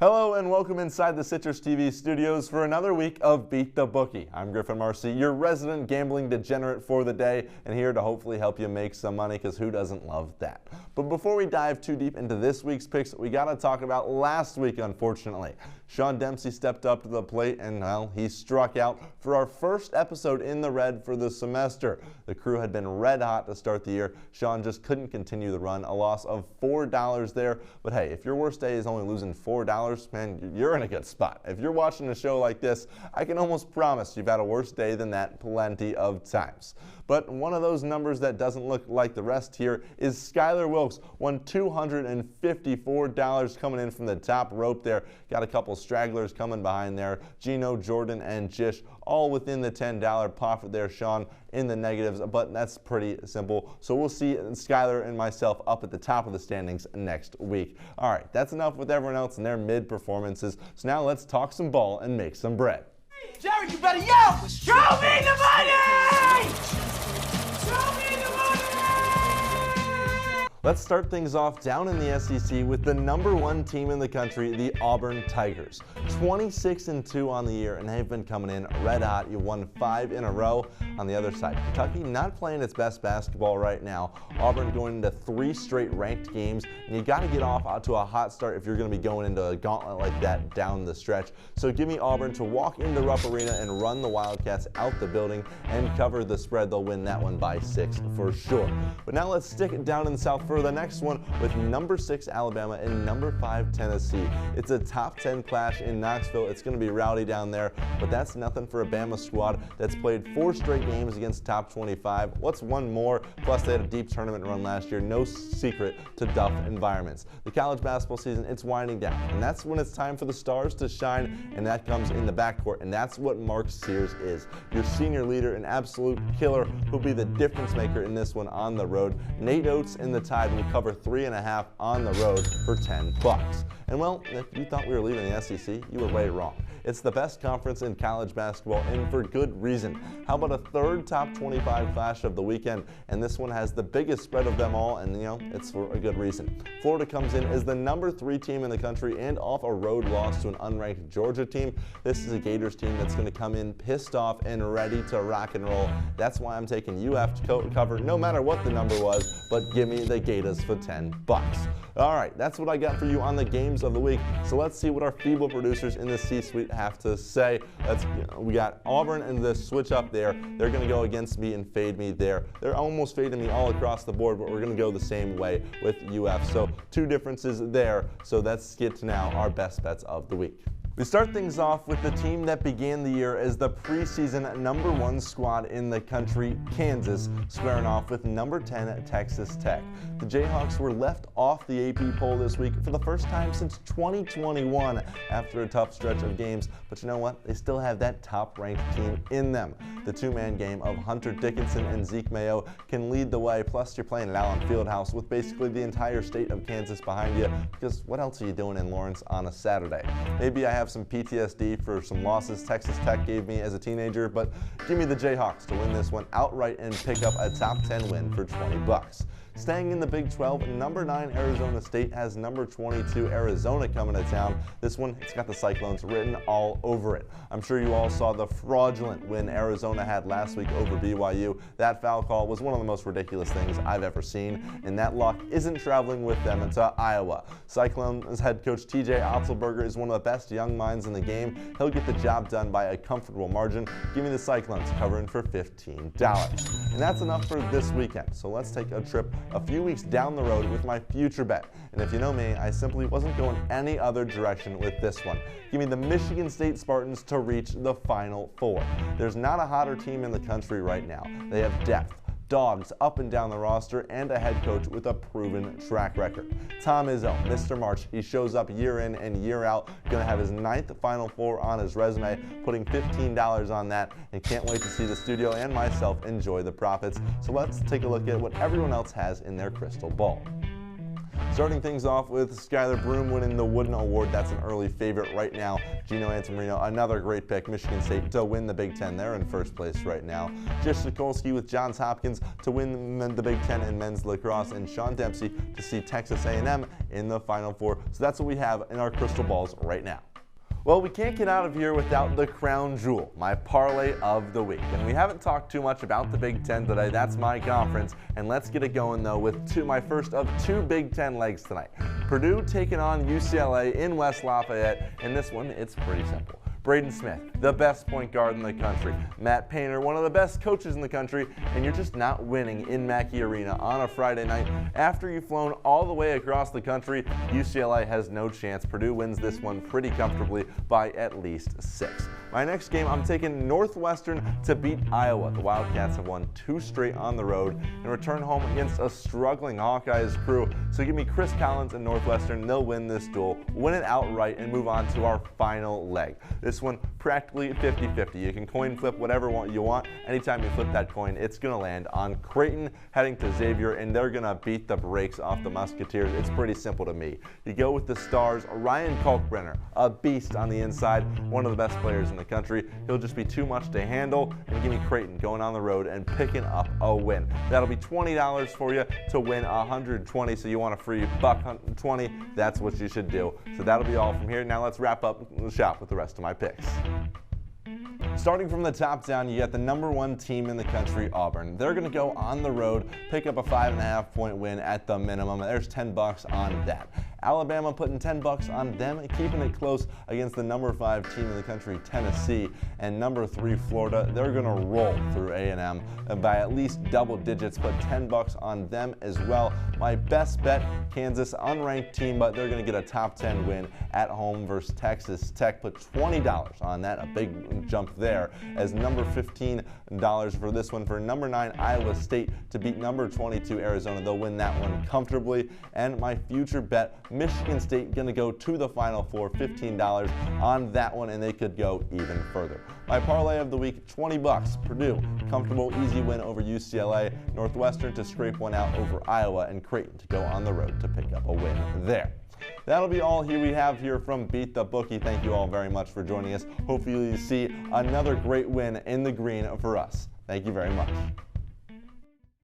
Hello and welcome inside the CitrusTV studios for another week of Beat the Bookie. I'm Griffin Marcy, your resident gambling degenerate for the day, and here to hopefully help you make some money, because who doesn't love that? But before we dive too deep into this week's picks, we got to talk about last week, unfortunately. Sean Dempsey stepped up to the plate and, well, he struck out for our first episode in the red for the semester. The crew had been red hot to start the year. Sean just couldn't continue the run, a loss of $4 there. But hey, if your worst day is only losing $4, man, you're in a good spot. If you're watching a show like this, I can almost promise you've had a worse day than that plenty of times. But one of those numbers that doesn't look like the rest here is Skylar Wilkes, won $254 coming in from the top rope there. Got a couple stragglers coming behind there. Gino, Jordan, and Jish all within the $10 profit there. Sean in the negatives, but that's pretty simple. So we'll see Skylar and myself up at the top of the standings next week. All right, that's enough with everyone else and their mid-performances. So now let's talk some ball and make some bread. Jerry, you better yell! Show me the money! Show me the money! Let's start things off down in the SEC with the #1 team in the country, the Auburn Tigers. 26-2 on the year, and they've been coming in red hot. You won 5 in a row. On the other side, Kentucky not playing its best basketball right now. Auburn going into 3 straight ranked games, and you got to get off to a hot start if you're going to be going into a gauntlet like that down the stretch. So give me Auburn to walk into Rupp Arena and run the Wildcats out the building and cover the spread. They'll win that one by 6 for sure. But now let's stick it down in the South for the next one with #6 Alabama and #5 Tennessee. It's a top 10 clash in Knoxville. It's going to be rowdy down there, but that's nothing for a Bama squad that's played 4 straight games against top 25. What's one more? Plus they had a deep tournament run last year. No secret to tough environments. The college basketball season, it's winding down, and that's when it's time for the stars to shine, and that comes in the backcourt, and that's what Mark Sears is. Your senior leader, an absolute killer, who'll be the difference maker in this one on the road. Nate Oates and the Tide will cover 3.5 on the road for $10. And well, if you thought we were leaving the SEC, you were way wrong. It's the best conference in college basketball, and for good reason. How about a third top 25 clash of the weekend? And this one has the biggest spread of them all, and it's for a good reason. Florida comes in as the #3 team in the country and off a road loss to an unranked Georgia team. This is a Gators team that's going to come in pissed off and ready to rock and roll. That's why I'm taking UF to cover no matter what the number was, but give me the Gators for $10. All right, that's what I got for you on the games of the week. So let's see what our feeble producers in the C-suite have to say. We got Auburn and the switch up there. They're going to go against me and fade me there. They're almost fading me all across the board, but we're going to go the same way with UF. So 2 differences there. So let's get to now our best bets of the week. We start things off with the team that began the year as the preseason #1 squad in the country, Kansas, squaring off with #10 Texas Tech. The Jayhawks were left off the AP poll this week for the first time since 2021 after a tough stretch of games, but you know what? They still have that top-ranked team in them. The 2-man game of Hunter Dickinson and Zeke Mayo can lead the way, plus you're playing at Allen Fieldhouse with basically the entire state of Kansas behind you, because what else are you doing in Lawrence on a Saturday? Maybe I have some PTSD for some losses Texas Tech gave me as a teenager, but give me the Jayhawks to win this one outright and pick up a top 10 win for $20. Staying in the Big 12, #9 Arizona State has #22 Arizona coming to town. This one, it's got the Cyclones written all over it. I'm sure you all saw the fraudulent win Arizona had last week over BYU. That foul call was one of the most ridiculous things I've ever seen, and that luck isn't traveling with them into Iowa. Cyclones head coach TJ Otzelberger is one of the best young minds in the game. He'll get the job done by a comfortable margin. Give me the Cyclones covering for $15. And that's enough for this weekend, so let's take a trip a few weeks down the road with my future bet. And if you know me, I simply wasn't going any other direction with this one. Give me the Michigan State Spartans to reach the Final Four. There's not a hotter team in the country right now. They have depth, dogs up and down the roster, and a head coach with a proven track record. Tom Izzo, Mr. March, he shows up year in and year out, gonna have his 9th Final Four on his resume, putting $15 on that, and can't wait to see the studio and myself enjoy the profits. So let's take a look at what everyone else has in their crystal ball. Starting things off with Skylar Broom winning the Wooden Award. That's an early favorite right now. Gino Antamarino, another great pick. Michigan State to win the Big Ten. They're in first place right now. Jish Sokolsky with Johns Hopkins to win the Big Ten in men's lacrosse, and Sean Dempsey to see Texas A&M in the Final Four. So that's what we have in our crystal balls right now. Well, we can't get out of here without the crown jewel, my parlay of the week. And we haven't talked too much about the Big Ten today. That's my conference. And let's get it going, though, with my first of two Big Ten legs tonight. Purdue taking on UCLA in West Lafayette. And this one, it's pretty simple. Braden Smith, the best point guard in the country. Matt Painter, one of the best coaches in the country, and you're just not winning in Mackey Arena on a Friday night. After you've flown all the way across the country, UCLA has no chance. Purdue wins this one pretty comfortably by at least 6. My next game, I'm taking Northwestern to beat Iowa. The Wildcats have won 2 straight on the road and return home against a struggling Hawkeyes crew. So give me Chris Collins and Northwestern. They'll win this duel, win it outright, and move on to our final leg. This one practically 50-50. You can coin flip whatever you want. Anytime you flip that coin, it's going to land on Creighton heading to Xavier, and they're going to beat the brakes off the Musketeers. It's pretty simple to me. You go with the Stars. Ryan Kalkbrenner, a beast on the inside, one of the best players in the country. He'll just be too much to handle, and give me Creighton going on the road and picking up a win. That'll be $20 for you to win $120, so you want a free $120, that's what you should do. So that'll be all from here. Now let's wrap up the shop with the rest of my picks. Starting from the top down, you got the #1 team in the country, Auburn. They're going to go on the road, pick up a 5.5-point win at the minimum. There's $10 on that. Alabama putting $10 on them, keeping it close against the #5 team in the country, Tennessee, and #3 Florida. They're going to roll through A&M by at least double digits, put $10 on them as well. My best bet, Kansas, unranked team, but they're going to get a top 10 win at home versus Texas Tech. Put $20 on that, a big jump there, as $15 for this one for #9 Iowa State to beat #22 Arizona. They'll win that one comfortably. And my future bet, Michigan State going to go to the Final Four, $15 on that one, and they could go even further. My parlay of the week, $20. Purdue, comfortable, easy win over UCLA. Northwestern to scrape one out over Iowa, and Creighton to go on the road to pick up a win there. That'll be all we have here from Beat the Bookie. Thank you all very much for joining us. Hopefully you see another great win in the green for us. Thank you very much.